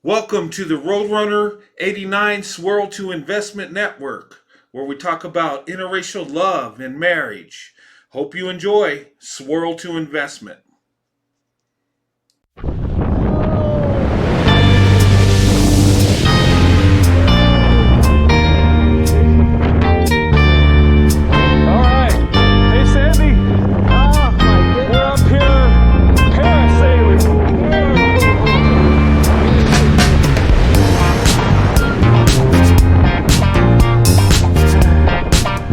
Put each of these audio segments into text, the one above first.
Welcome to the Roadrunner 89 Swirl to Investment Network, where we talk about interracial love and marriage. Hope you enjoy Swirl to Investment. All right. Hey, Sandy. We're up here parasailing.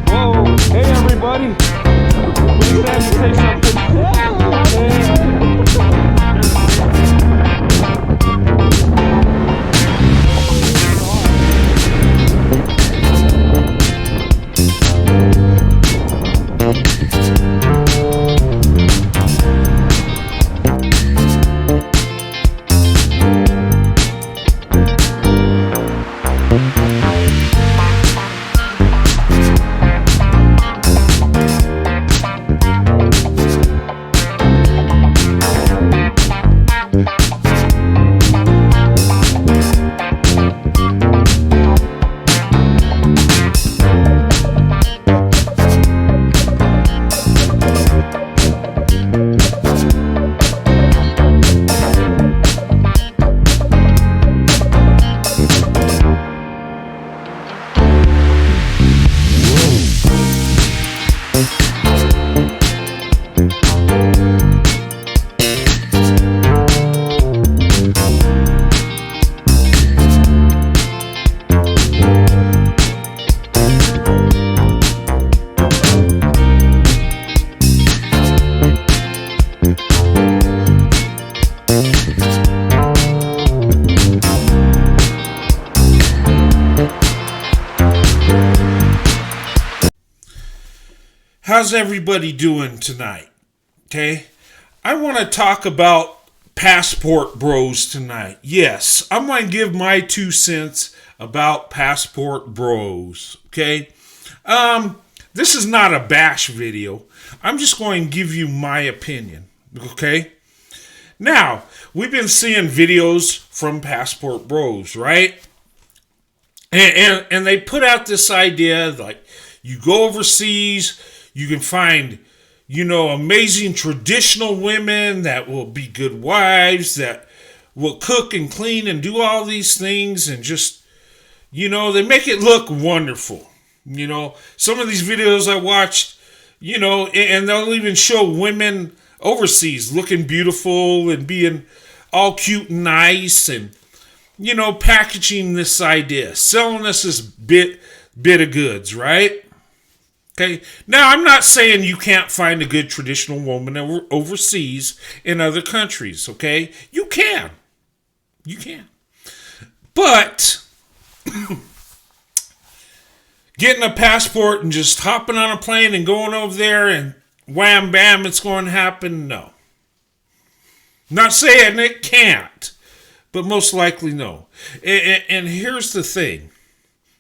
Whoa. Hey, everybody. Please stand to say something. How's everybody doing tonight? Okay, I want to talk about passport bros tonight. Yes, I'm going to give my 2 cents about passport bros. Okay, this is not a bash video. I'm just going to give you my opinion. Okay, now we've been seeing videos from passport bros, right? And they put out this idea like you go overseas, you can find, amazing traditional women that will be good wives, that will cook and clean and do all these things, and just, they make it look wonderful. Some of these videos I watched, and they'll even show women overseas looking beautiful and being all cute and nice, and packaging this idea, selling us this bit of goods, right? Okay. Now, I'm not saying you can't find a good traditional woman overseas in other countries. Okay, you can, but getting a passport and just hopping on a plane and going over there and wham bam, it's going to happen. No, not saying it can't, but most likely no. And here's the thing.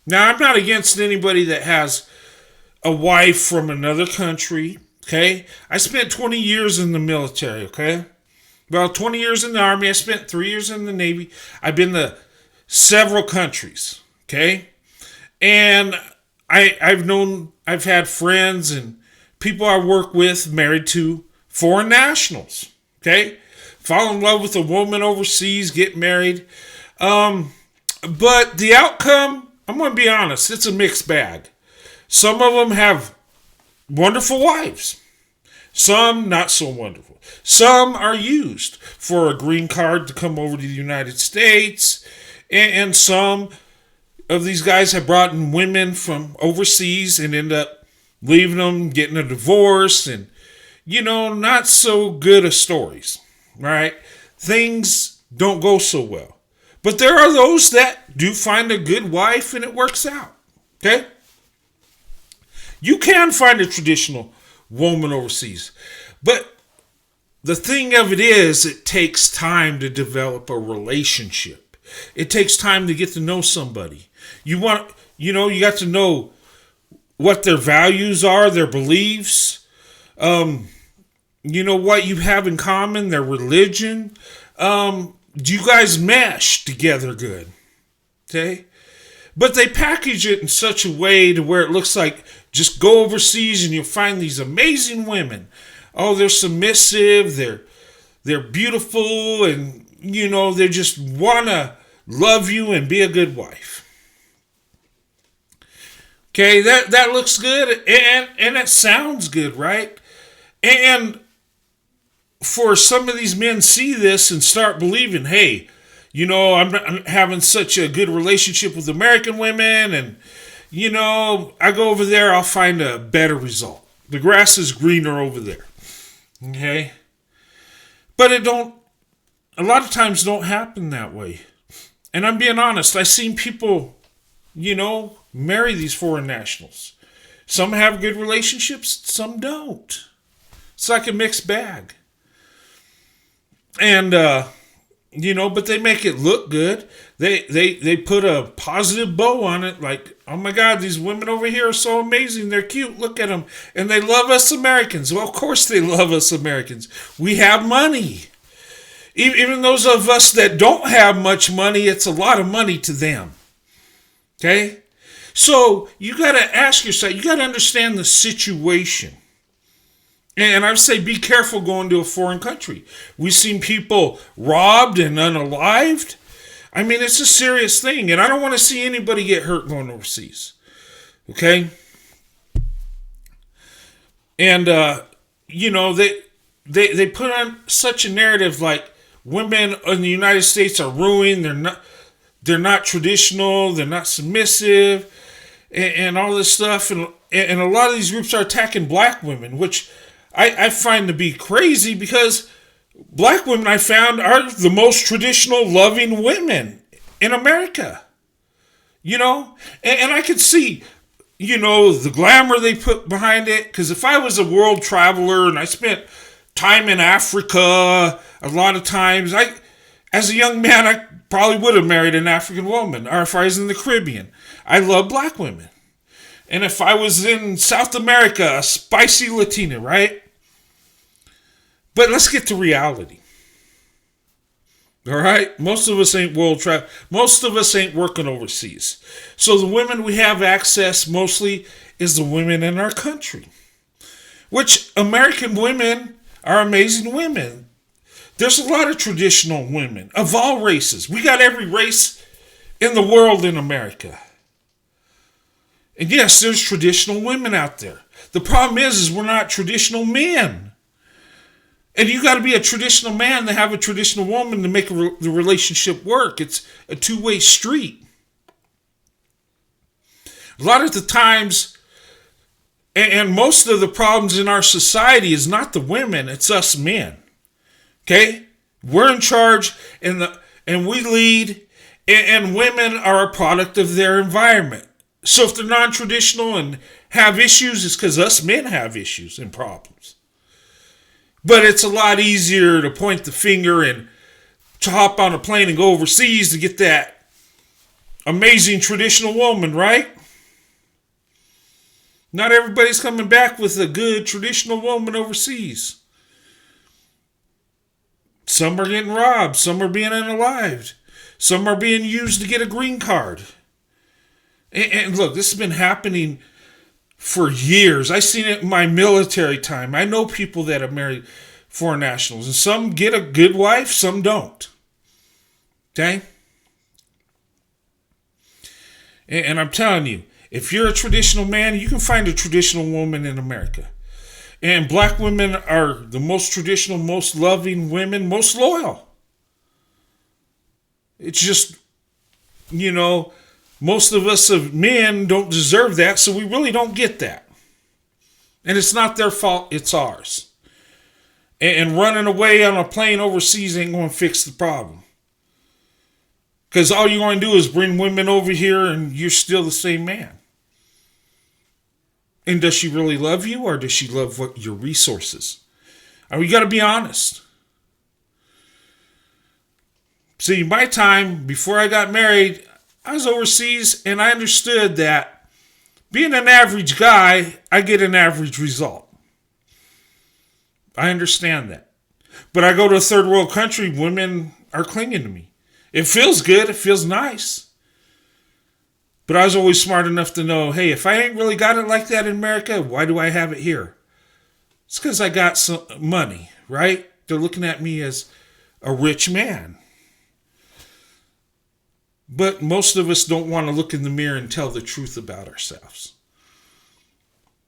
Now, I'm not against anybody that has a wife from another country. Okay, I spent 20 years in the military. Okay, well, 20 years in the Army. I spent 3 years in the Navy. I've been to several countries. Okay, and I've had friends and people I work with married to foreign nationals. Okay, fall in love with a woman overseas, get married. But the outcome, I'm going to be honest, it's a mixed bag. Some of them have wonderful wives. Some not so wonderful. Some are used for a green card to come over to the United States. And some of these guys have brought in women from overseas and end up leaving them, getting a divorce, and, not so good of stories, right? Things don't go so well. But there are those that do find a good wife and it works out, okay? You can find a traditional woman overseas. But the thing of it is, it takes time to develop a relationship. It takes time to get to know somebody. You got to know what their values are, their beliefs, what you have in common, their religion. you guys mesh together good. Okay? But they package it in such a way to where it looks like just go overseas and you'll find these amazing women. Oh, they're submissive, they're beautiful, and they just wanna love you and be a good wife. Okay, that looks good and it sounds good, right? And for some of these men see this and start believing, hey, I'm having such a good relationship with American women, and I go over there, I'll find a better result. The grass is greener over there. Okay? But a lot of times don't happen that way. And I'm being honest, I've seen people, marry these foreign nationals. Some have good relationships, some don't. It's like a mixed bag. And, but they make it look good. They put a positive bow on it, like, oh my God, these women over here are so amazing. They're cute. Look at them. And they love us Americans. Well, of course they love us Americans. We have money. Even those of us that don't have much money, it's a lot of money to them. Okay? So you got to ask yourself, you got to understand the situation. And I would say be careful going to a foreign country. We've seen people robbed and unalived. I mean, it's a serious thing. And I don't want to see anybody get hurt going overseas. Okay? And, they put on such a narrative like women in the United States are ruined. They're not traditional. They're not submissive. And all this stuff. And a lot of these groups are attacking black women, which I find to be crazy because black women, I found, are the most traditional loving women in America. And I could see, the glamour they put behind it. Because if I was a world traveler and I spent time in Africa, a lot of times, as a young man, I probably would have married an African woman. Or if I was in the Caribbean. I love black women. And if I was in South America, a spicy Latina, right? But let's get to reality. All right? Most of us ain't world travel. Most of us ain't working overseas. So the women we have access mostly is the women in our country. Which American women are amazing women. There's a lot of traditional women of all races. We got every race in the world in America. And yes, there's traditional women out there. The problem is we're not traditional men. And you got to be a traditional man to have a traditional woman to make the relationship work. It's a two-way street. A lot of the times, and most of the problems in our society is not the women, it's us men. Okay? We're in charge and we lead, and women are a product of their environment. So if they're non-traditional and have issues, it's because us men have issues and problems. But it's a lot easier to point the finger and to hop on a plane and go overseas to get that amazing traditional woman, right? Not everybody's coming back with a good traditional woman overseas. Some are getting robbed. Some are being unalived. Some are being used to get a green card. And look, this has been happening for years. I've seen it in my military time. I know people that have married foreign nationals. And some get a good wife, some don't. Okay? And I'm telling you, if you're a traditional man, you can find a traditional woman in America. And black women are the most traditional, most loving women, most loyal. It's just, most of us of men don't deserve that, so we really don't get that. And it's not their fault, it's ours. And running away on a plane overseas ain't going to fix the problem. Because all you're going to do is bring women over here and you're still the same man. And does she really love you, or does she love your resources? I mean, you got to be honest. See, my time, before I got married, I was overseas, and I understood that being an average guy, I get an average result. I understand that. But I go to a third world country, women are clinging to me. It feels good. It feels nice. But I was always smart enough to know, hey, if I ain't really got it like that in America, why do I have it here? It's because I got some money, right? They're looking at me as a rich man. But most of us don't want to look in the mirror and tell the truth about ourselves.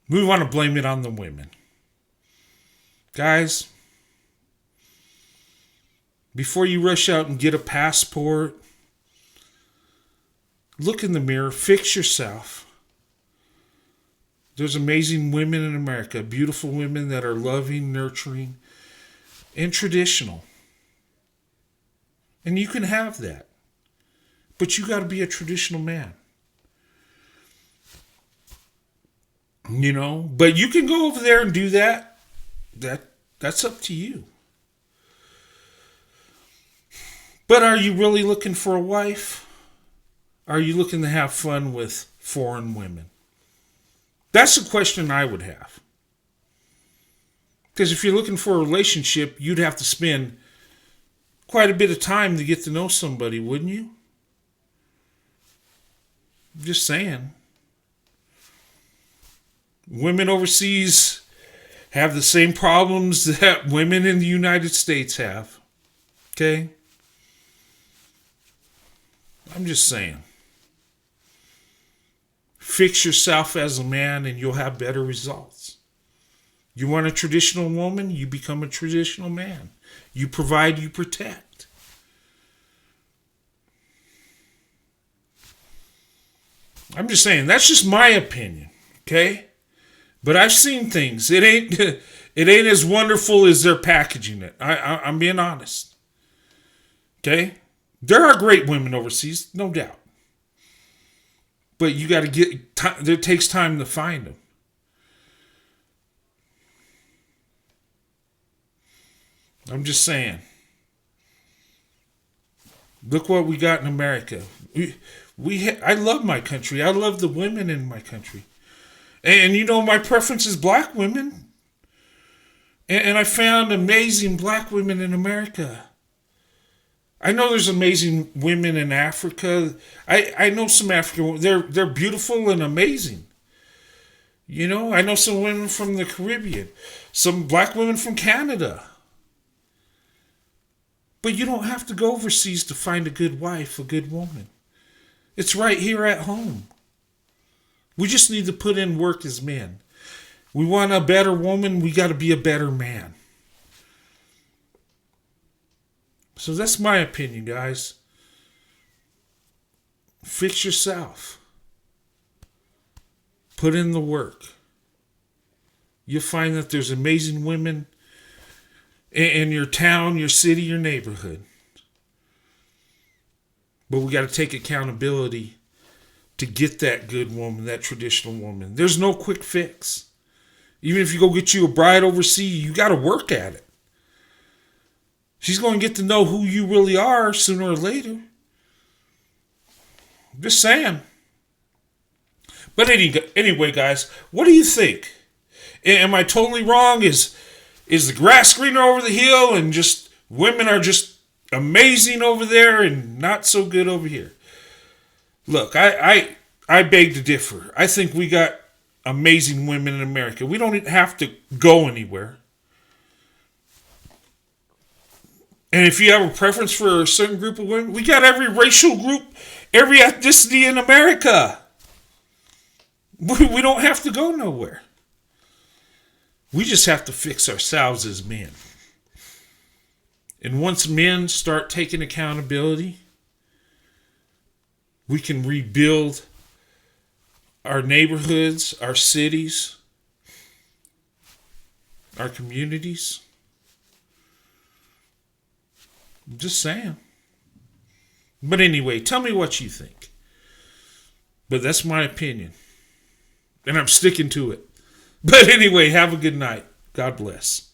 We want to blame it on the women. Guys, before you rush out and get a passport, look in the mirror, fix yourself. There's amazing women in America, beautiful women that are loving, nurturing, and traditional. And you can have that. But you got to be a traditional man. You know, but you can go over there and do that. That's up to you. But are you really looking for a wife? Are you looking to have fun with foreign women? That's a question I would have. Because if you're looking for a relationship, you'd have to spend quite a bit of time to get to know somebody, wouldn't you? Just saying. Women overseas have the same problems that women in the United States have. Okay? I'm just saying. Fix yourself as a man and you'll have better results. You want a traditional woman? You become a traditional man. You provide, you protect. I'm just saying, that's just my opinion, okay? But I've seen things. It ain't as wonderful as they're packaging it. I'm being honest. Okay? There are great women overseas, no doubt. But you got to get time. It takes time to find them. I'm just saying. Look what we got in America. I love my country. I love the women in my country. And you know, my preference is black women. And I found amazing black women in America. I know there's amazing women in Africa. I know some African women. They're beautiful and amazing. You know, I know some women from the Caribbean. Some black women from Canada. But you don't have to go overseas to find a good wife, a good woman. It's right here at home. We just need to put in work as men. We want a better woman, we got to be a better man. So that's my opinion, guys. Fix yourself. Put in the work. You'll find that there's amazing women in your town, your city, your neighborhood. But we got to take accountability to get that good woman, that traditional woman. There's no quick fix. Even if you go get you a bride overseas, you got to work at it. She's going to get to know who you really are sooner or later. Just saying. But anyway, guys, what do you think? Am I totally wrong? Is the grass greener over the hill and just women are just amazing over there and not so good over here? Look, I beg to differ. I think we got amazing women in America. We don't have to go anywhere. And if you have a preference for a certain group of women, we got every racial group, every ethnicity in America. We don't have to go nowhere. We just have to fix ourselves as men. And once men start taking accountability, we can rebuild our neighborhoods, our cities, our communities. I'm just saying. But anyway, tell me what you think. But that's my opinion. And I'm sticking to it. But anyway, have a good night. God bless.